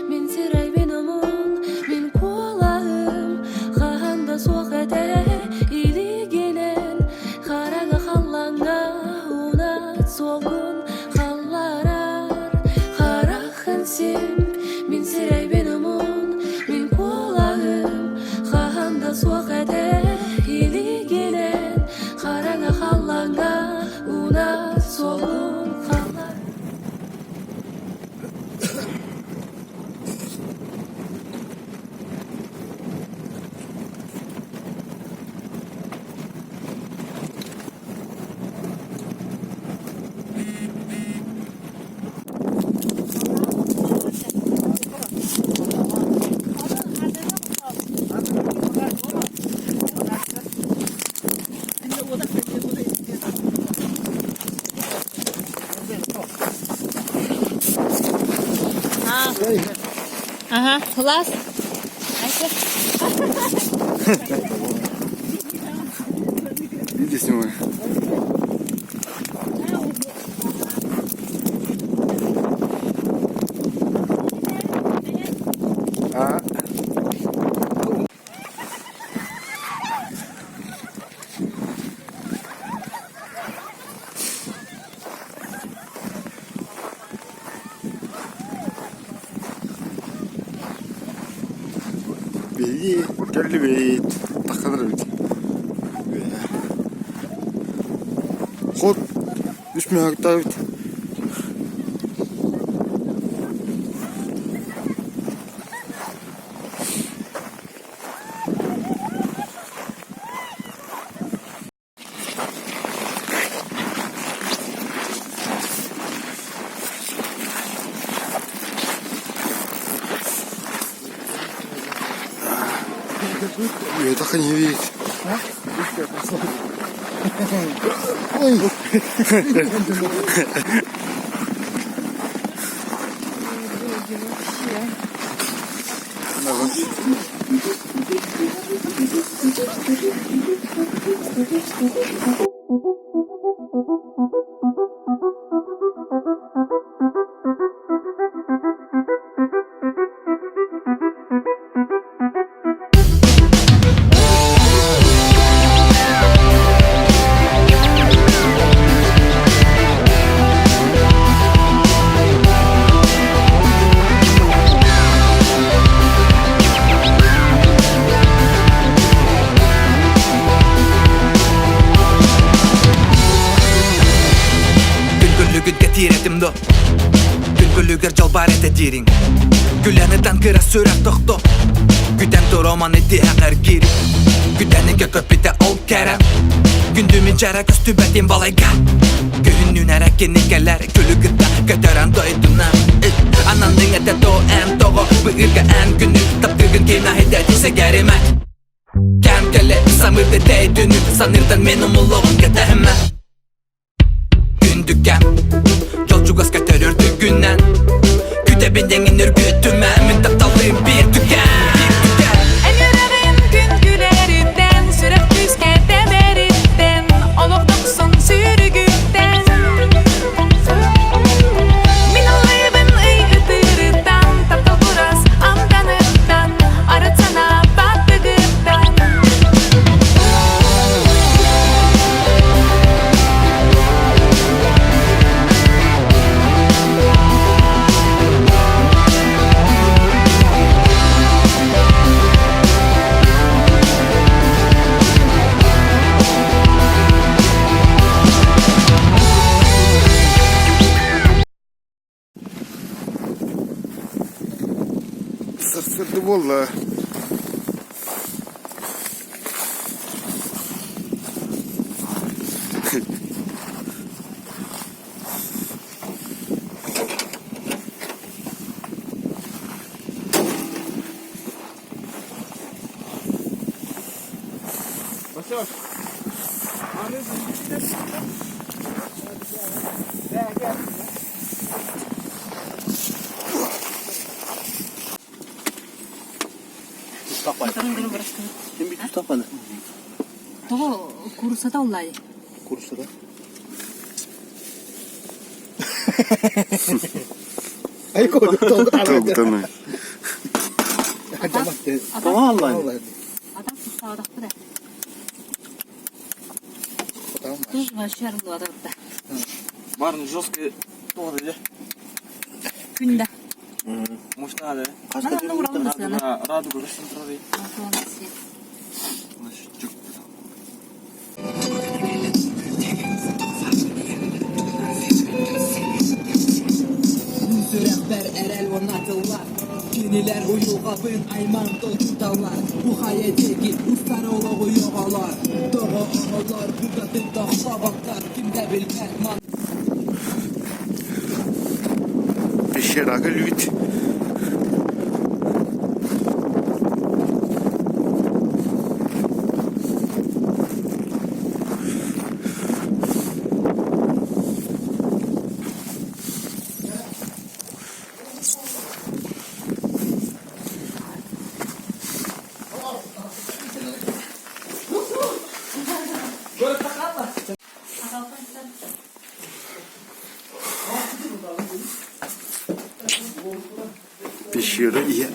min siray benumun min kulağım kahanda soğukete iligenen karaga hallanga unat solgun hallarar karakın sim min siray benumun min kulağım kahanda soğukete iligenen karaga hallanga unat solgun hallar. Ага, класс. Видите, снимаю. А? Беги, geldi beyt. Takılır beyt. Hop. Düşmüyor hatta beyt. Я так и не видит. Ой. Tiretimdo Gülgülüger jalbar etedirin Gülenidan kıra sürer tohto Güden roman eti her giri Güdenike köpite ol kerem Gündümün çara köstübetin balayga Göğünün erekenigeler Gülü gıda götüren doyduna Anandın ete do en togo Bığırga en günü Taptırgın kina hedediyse gerimek Kem kele samırdı değdünü Sanırdan benim ulağın getehme Gündükem Yolcuğuz götürürdü günden Güdebenden inir gütüme Müntaptalıyım bir tüken En yüreğim gün gülerinden Sürek düzge demerinden Oluk doksun sürgünden Min alayım ıy ıtırıdan Taptal buraz amdanıdan Aratsana batıgıdan Sırsırdı valla. Başla. Kim bir tutamadı? Того курсата улай. Kursada. Ay koydum tolgu tanı. Tolgu tanı. Acaba de. Tamam Allah'ım. Adam sağdakta da. Tamam. Tuz var şarım bu adamda. Барн жесткий тоже, Günde. может надо. Bana da vuralım da sana. Радугу расцентровый. Rehber erel ve nakıllar Yeniler uyu kapın ayman tutallar Bu hayeteki ustaroğlu yoğalar Doğu oğullar bu kadın dağda baklar Kimde bilmez man Пещера лют. Пещера и...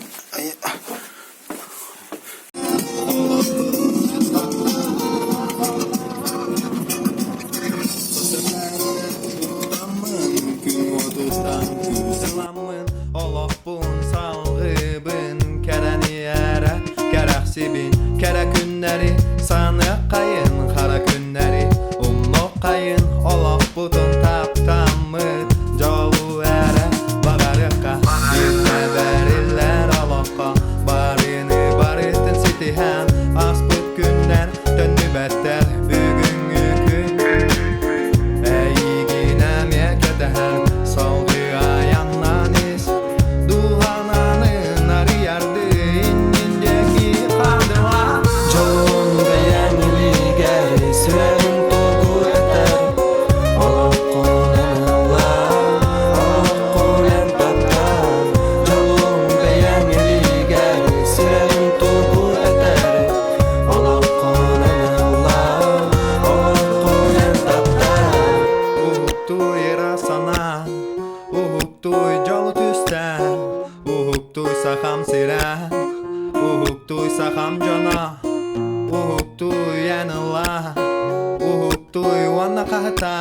Olaqbun salğıbın Kərəni ərə Kərəxsibin Kərə günləri Sanı qayın Xara günləri Umno qayın Olaqbudun taptamır Cavu ərə Bağarıqa Bilmə bərillər alaqa Barını barıtın sitihən Asbıt günlər Dönü bəttər Bugün gün Əyiginəm yəkədəhər Salğı ayanlanis Duhananın arı yardı İnnindeki kandıla Çoğun beğenili geri Sürerin togu eter Allah konanıla Allah konan tatlar Çoğun beğenili geri Sürerin togu eter Allah konanıla Allah konan tatlar Uhuktuy rasana Uhuktuy jolu tüstä Uhuktuy saham sirä Uhuktuy saham jona Uhuktuy yanıla Uhuktuy vanna kahta